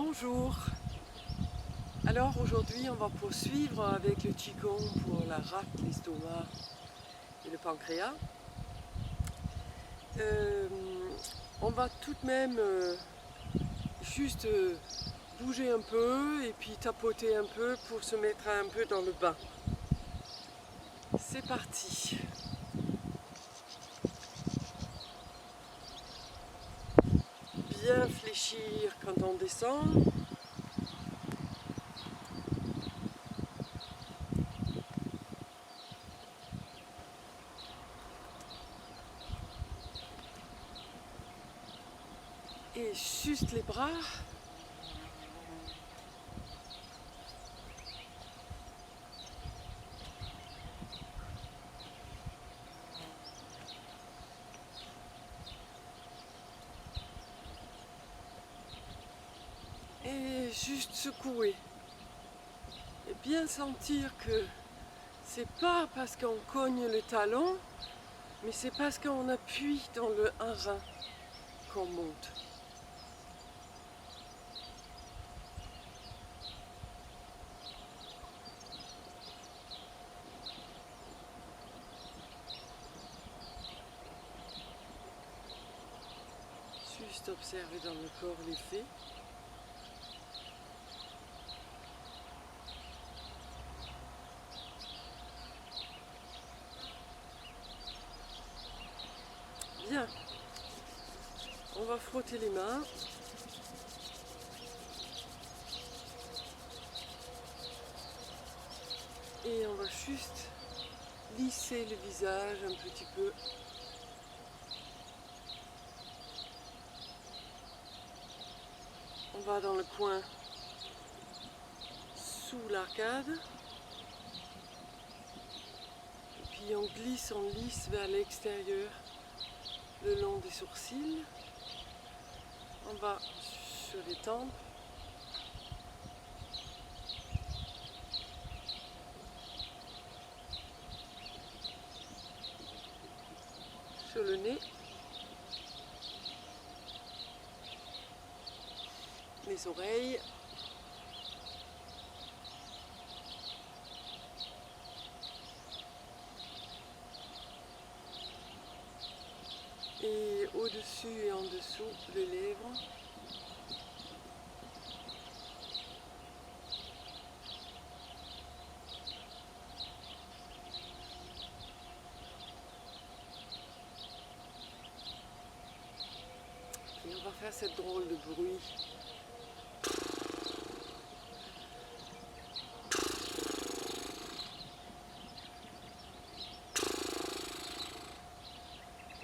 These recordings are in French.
Bonjour. Alors aujourd'hui on va poursuivre avec le qigong pour la rate, l'estomac et le pancréas. On va tout de même juste bouger un peu et puis tapoter un peu pour se mettre un peu dans le bain. C'est parti. Bien fléchir quand on descend. Et juste les bras. Et juste secouer. Et bien sentir que c'est pas parce qu'on cogne le talon, mais c'est parce qu'on appuie dans le un rein qu'on monte. Juste observer dans le corps l'effet. Bien. On va frotter les mains. Et on va juste lisser le visage un petit peu. On va dans le coin sous l'arcade. Et puis on glisse, on lisse vers l'extérieur, le long des sourcils. On va sur les tempes. Sur le nez. Les oreilles. Et au-dessus et en dessous les lèvres. Et on va faire cette drôle de bruit.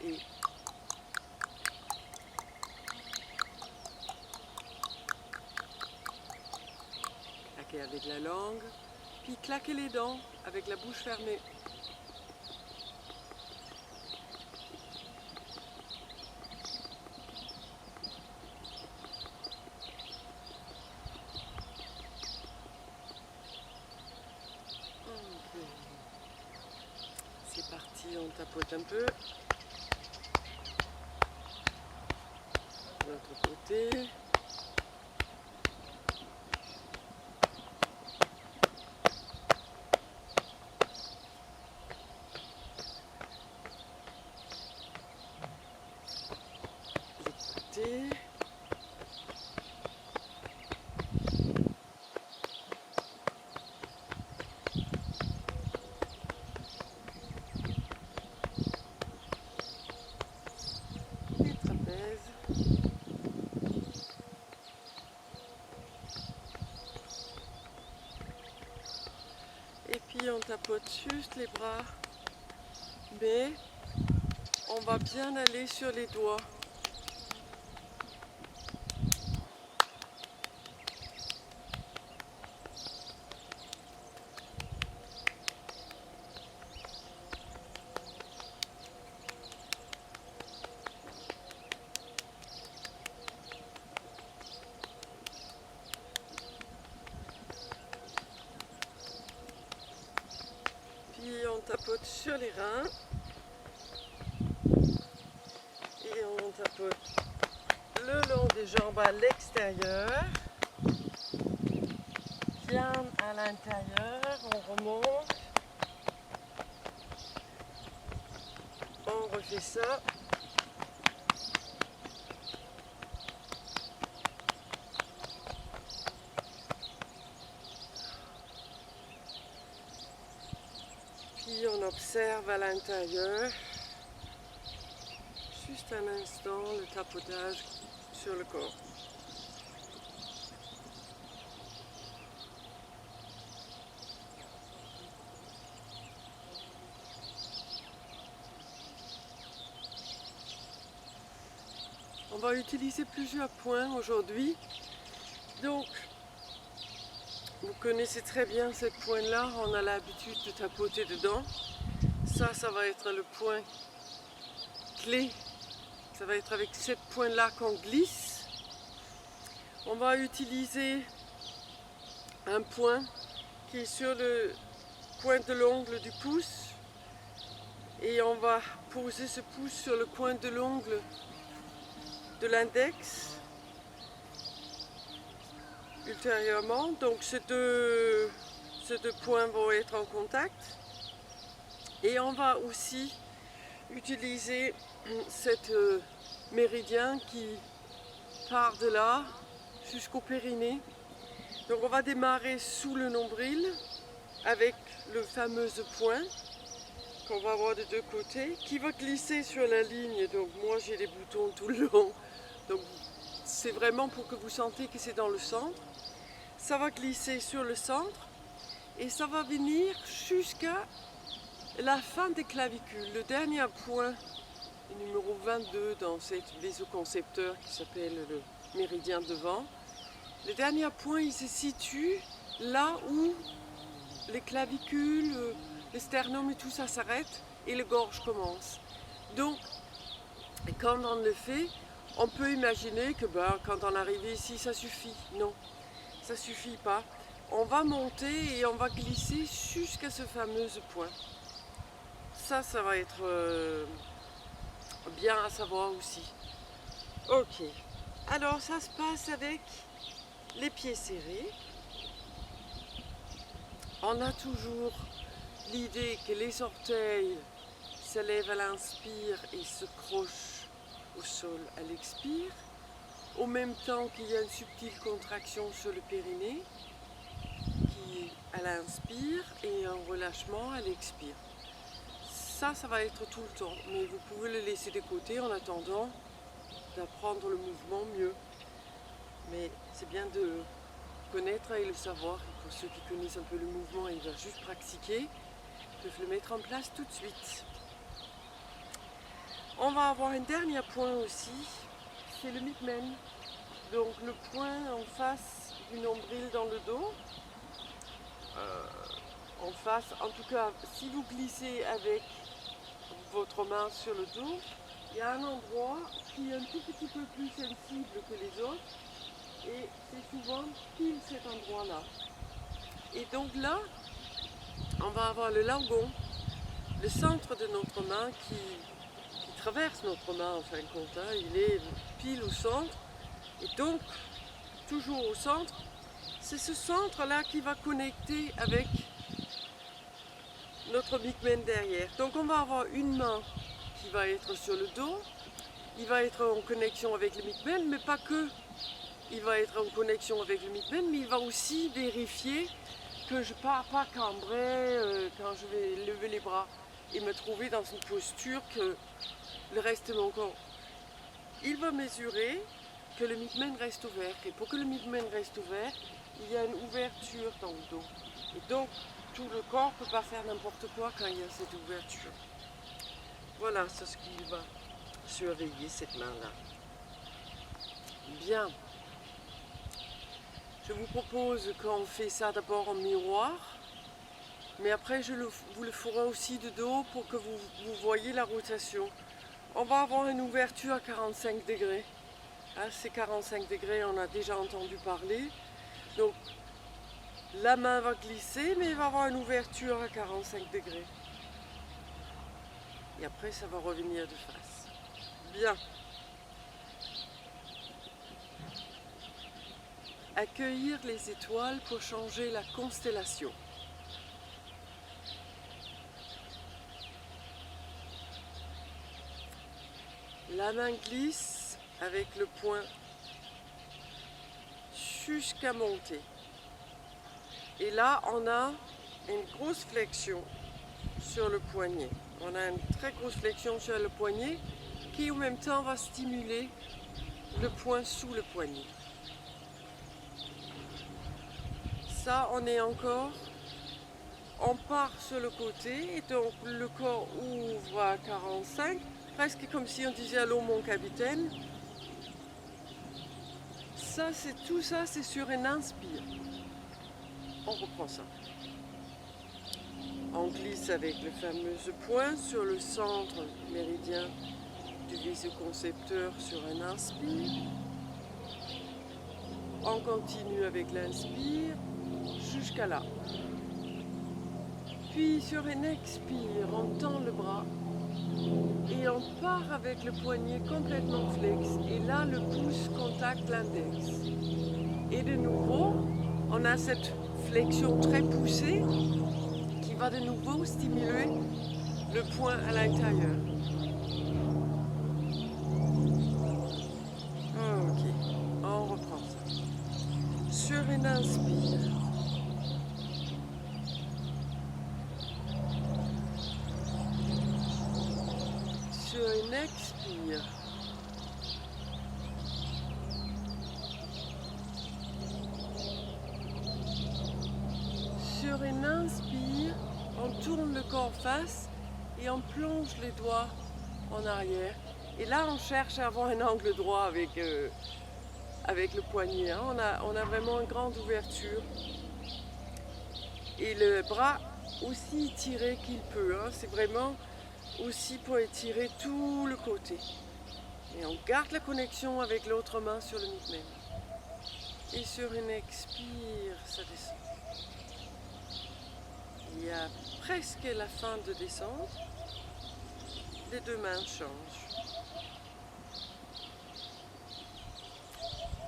Et claquer avec la langue, puis claquer les dents avec la bouche fermée. C'est parti, on tapote un peu. De l'autre côté. Les trapèzes. Et puis on tapote juste les bras, mais on va bien aller sur les doigts. On tapote sur les reins et on tapote le long des jambes à l'extérieur. bien à l'intérieur, on remonte, on refait ça. Puis on observe à l'intérieur, juste un instant, le tapotage sur le corps. On va utiliser plusieurs points aujourd'hui. Donc, vous connaissez très bien ce point-là, on a l'habitude de tapoter dedans. Ça va être le point clé. Ça va être avec ce point-là qu'on glisse. On va utiliser un point qui est sur le point de l'ongle du pouce. Et on va poser ce pouce sur le coin de l'ongle de l'index ultérieurement. Donc ces deux points vont être en contact. Et on va aussi utiliser cet méridien qui part de là jusqu'au périnée. Donc on va démarrer sous le nombril avec le fameux point qu'on va avoir de deux côtés, qui va glisser sur la ligne. Donc moi j'ai les boutons tout le long, donc c'est vraiment pour que vous sentez que c'est dans le centre. Ça va glisser sur le centre et ça va venir jusqu'à la fin des clavicules. Le dernier point, le numéro 22 dans cette vasoconcepteur qui s'appelle le méridien devant. Le dernier point, il se situe là où les clavicules, le sternum et tout ça s'arrête et le gorge commence. Donc, quand on le fait, on peut imaginer que quand on arrive ici, ça suffit. Non, ça ne suffit pas. On va monter et on va glisser jusqu'à ce fameux point. Ça va être bien à savoir aussi. Ok, alors ça se passe avec les pieds serrés. On a toujours l'idée que les orteils se lèvent à l'inspire et se crochent au sol à l'expire, au même temps qu'il y a une subtile contraction sur le périnée qui à l'inspire et un relâchement à l'expire. Ça va être tout le temps, mais vous pouvez le laisser de côté en attendant d'apprendre le mouvement mieux. Mais c'est bien de connaître et le savoir. Et pour ceux qui connaissent un peu le mouvement et va juste pratiquer, peuvent le mettre en place tout de suite. On va avoir un dernier point aussi, c'est le midmen. Donc le point en face du nombril dans le dos. En face, en tout cas, si vous glissez avec votre main sur le dos, il y a un endroit qui est un tout petit peu plus sensible que les autres. Et c'est souvent pile cet endroit-là. Et donc là, on va avoir le largon, le centre de notre main qui traverse notre main en fin de compte. Il est pile au centre. Et donc, toujours au centre, c'est ce centre-là qui va connecter avec notre midmen derrière. Donc on va avoir une main qui va être sur le dos, il va être en connexion avec le midmen, mais pas que. Il va être en connexion avec le midmen, mais il va aussi vérifier que je ne pars pas cambré quand je vais lever les bras et me trouver dans une posture que le reste de mon corps. Il va mesurer que le midmen reste ouvert. Et pour que le midmen reste ouvert, il y a une ouverture dans le dos. Et donc, tout le corps ne peut pas faire n'importe quoi quand il y a cette ouverture. Voilà, c'est ce qu'il va surveiller, cette main-là. Bien. Je vous propose qu'on fait ça d'abord en miroir, mais après vous le ferai aussi de dos pour que vous voyez la rotation. On va avoir une ouverture à 45 degrés. Ces 45 degrés, on a déjà entendu parler. Donc la main va glisser, mais il va avoir une ouverture à 45 degrés. Et après, ça va revenir de face. Bien. accueillir les étoiles pour changer la constellation. La main glisse avec le poing jusqu'à monter. Et là, on a une grosse flexion sur le poignet. On a une très grosse flexion sur le poignet qui en même temps va stimuler le point sous le poignet. Ça, on part sur le côté et donc le corps ouvre à 45, presque comme si on disait allô mon capitaine. Tout ça, c'est sur un inspire. On reprend ça. On glisse avec le fameux point sur le centre méridien du visoconcepteur sur un inspire. On continue avec l'inspire jusqu'à là. Puis sur un expire, on tend le bras et on part avec le poignet complètement flex. Et là, le pouce contacte l'index. Et de nouveau, on a cette flexion très poussée qui va de nouveau stimuler le point à l'intérieur. Ok, on reprend ça. Sur un inspire. Sur un expire. Sur un inspire, on tourne le corps face et on plonge les doigts en arrière. Et là, on cherche à avoir un angle droit avec le poignet. Hein. On a vraiment une grande ouverture. Et le bras aussi étiré qu'il peut. Hein. C'est vraiment aussi pour étirer tout le côté. Et on garde la connexion avec l'autre main sur le mid-même. Et sur une expire, ça descend. Il y a presque la fin de descente. Les deux mains changent.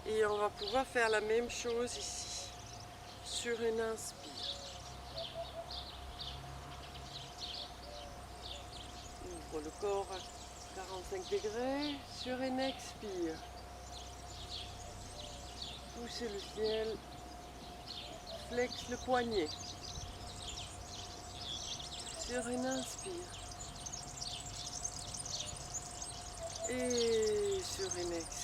Et on va pouvoir faire la même chose ici. Sur une inspire. Ouvre le corps à 45 degrés. Sur une expire. Poussez le ciel. Flex le poignet. Sur une inspire. Et sur une expire.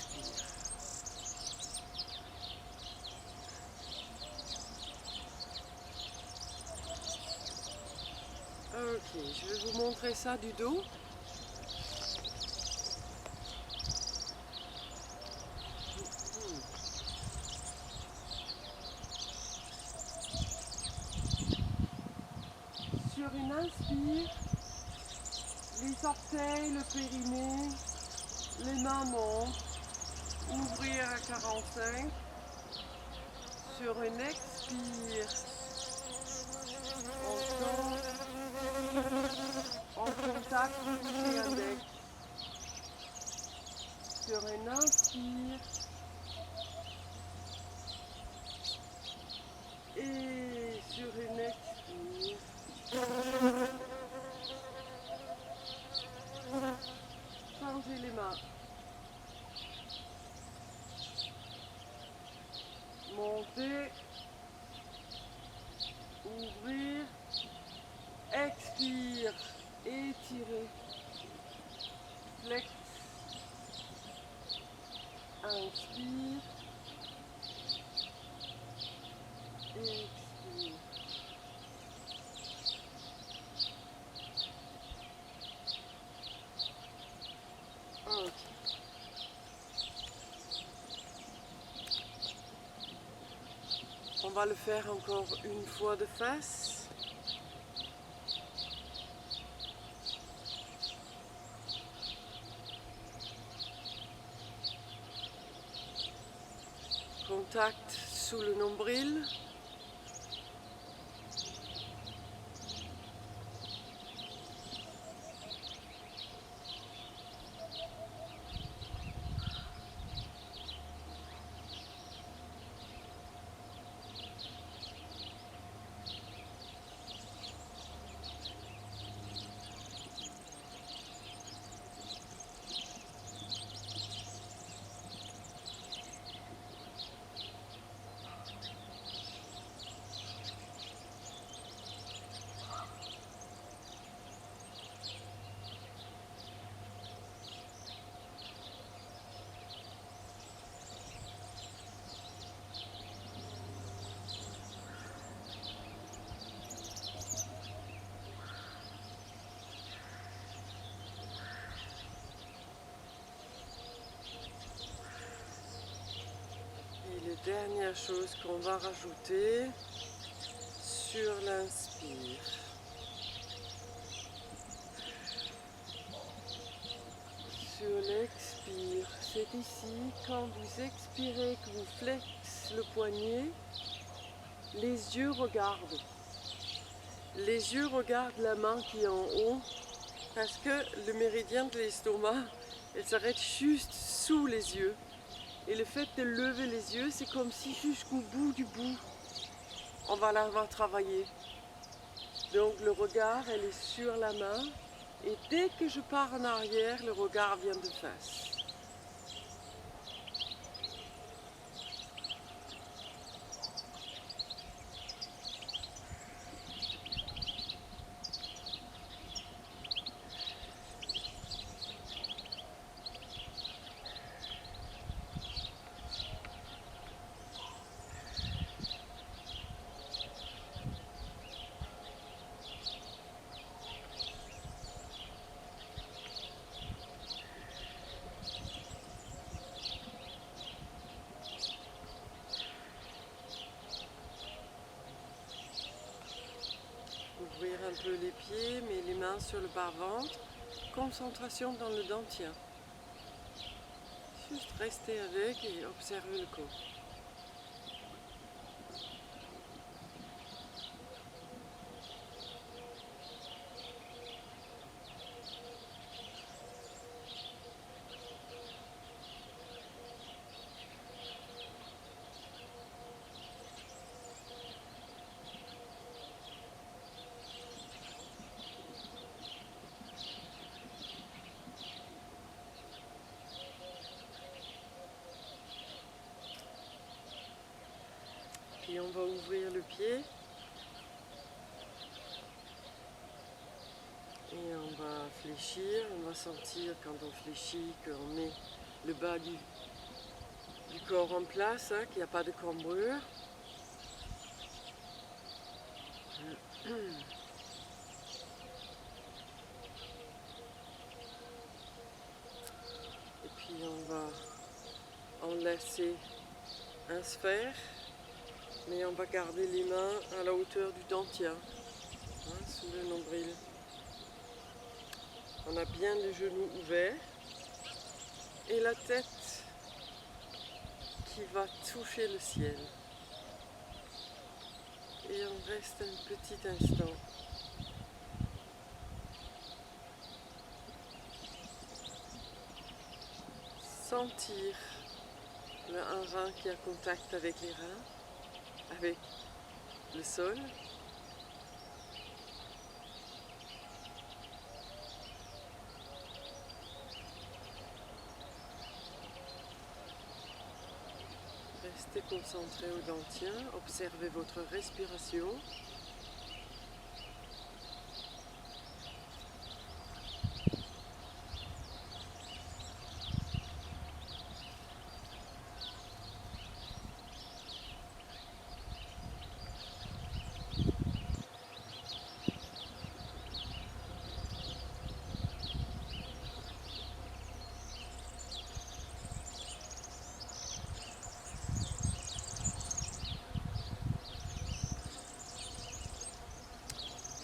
Ok, je vais vous montrer ça du dos. Sur une inspire, les orteils, le périnée, les mains montent, ouvrir à 45. Sur une expire, on tend, on contacte le index. Sur une inspire, et sur une expire. Changez les mains. Monter. Ouvrir. Expire. Étirer. Flex. Inspire. Expire. Ok. On va le faire encore une fois de face. Contact sous le nombril. dernière chose qu'on va rajouter sur l'inspire. Sur l'expire, c'est ici, quand vous expirez, que vous flexez le poignet, les yeux regardent. Les yeux regardent la main qui est en haut, parce que le méridien de l'estomac, elle s'arrête juste sous les yeux. Et le fait de lever les yeux, c'est comme si jusqu'au bout du bout, on va l'avoir travaillé. Donc le regard, elle est sur la main. Et dès que je pars en arrière, le regard vient de face. Ouvrir un peu les pieds, mais les mains sur le bas-ventre. Concentration dans le dentien. Juste rester avec et observer le corps. Puis on va ouvrir le pied. Et on va fléchir. On va sentir quand on fléchit qu'on met le bas du corps en place, hein, qu'il n'y a pas de cambrure. Et puis on va enlacer un sphère, mais on va garder les mains à la hauteur du dentien, hein, sous le nombril. On a bien les genoux ouverts et la tête qui va toucher le ciel. Et on reste un petit instant. Sentir un rein qui a contact avec les reins, avec le sol. Restez concentré au dentien, observez votre respiration.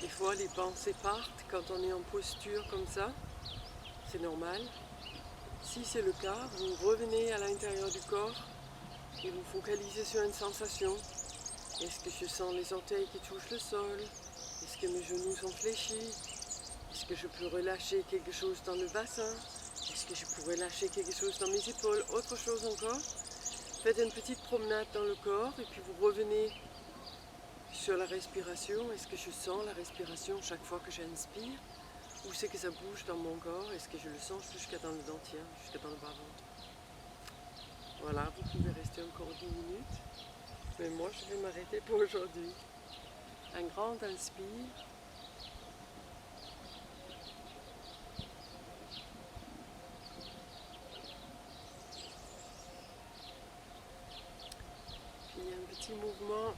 Des fois, les pensées partent quand on est en posture comme ça. C'est normal. Si c'est le cas, vous revenez à l'intérieur du corps et vous focalisez sur une sensation. Est-ce que je sens les orteils qui touchent le sol? Est-ce que mes genoux sont fléchis? Est-ce que je peux relâcher quelque chose dans le bassin? Est-ce que je pourrais lâcher quelque chose dans mes épaules? Autre chose encore. Faites une petite promenade dans le corps et puis vous revenez sur la respiration. Est-ce que je sens la respiration chaque fois que j'inspire? Ou c'est que ça bouge dans mon corps? Est-ce que je le sens jusqu'à dans le dentien, jusqu'à dans le bas-ventre? Voilà, vous pouvez rester encore 10 minutes. Mais moi, je vais m'arrêter pour aujourd'hui. Un grand inspire. Puis un petit mouvement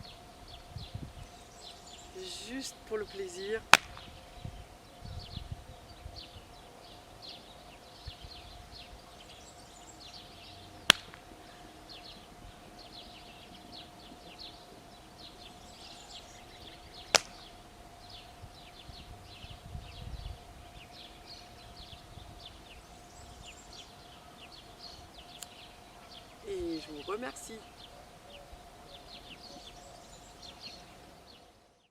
juste pour le plaisir. je vous remercie.